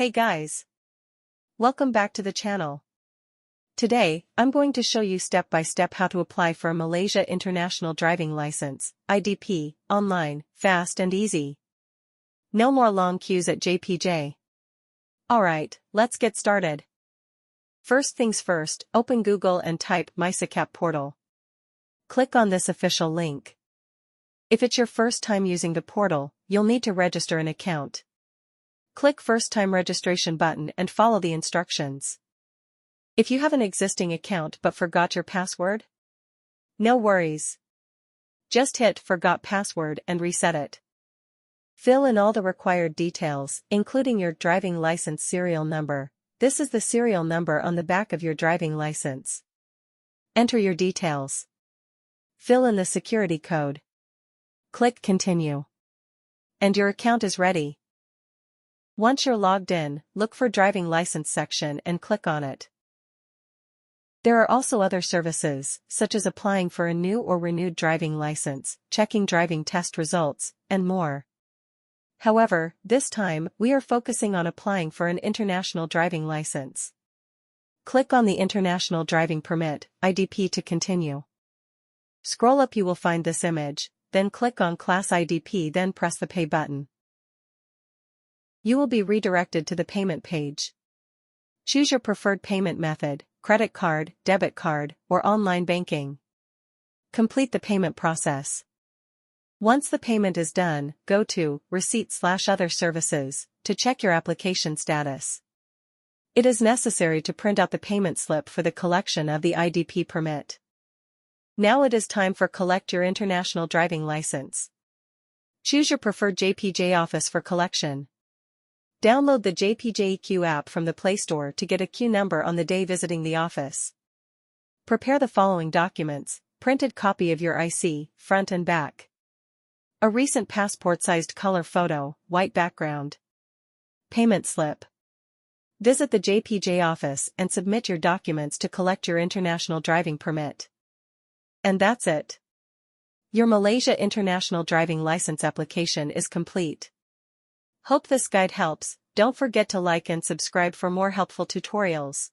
Hey guys! Welcome back to the channel. Today, I'm going to show you step by step how to apply for a Malaysia International Driving License, IDP, online, fast and easy. No more long queues at JPJ. Alright, let's get started. First things first, open Google and type MySICAP portal. Click on this official link. If it's your first time using the portal, you'll need to register an account. Click First Time Registration button and follow the instructions. If you have an existing account but forgot your password, no worries. Just hit Forgot Password and reset it. Fill in all the required details, including your driving license serial number. This is the serial number on the back of your driving license. Enter your details. Fill in the security code. Click Continue. And your account is ready. Once you're logged in, look for Driving License section and click on it. There are also other services, such as applying for a new or renewed driving license, checking driving test results, and more. However, this time, we are focusing on applying for an international driving license. Click on the International Driving Permit, IDP to continue. Scroll up, you will find this image, then click on Class IDP, then press the Pay button. You will be redirected to the payment page. Choose your preferred payment method, credit card, debit card, or online banking. Complete the payment process. Once the payment is done, go to Receipt/Other Services to check your application status. It is necessary to print out the payment slip for the collection of the IDP permit. Now it is time for Collect Your International Driving License. Choose your preferred JPJ office for collection. Download the JPJ EQ app from the Play Store to get a queue number on the day visiting the office. Prepare the following documents: printed copy of your IC, front and back. A recent passport-sized color photo, white background. Payment slip. Visit the JPJ office and submit your documents to collect your international driving permit. And that's it. Your Malaysia International Driving License application is complete. Hope this guide helps. Don't forget to like and subscribe for more helpful tutorials.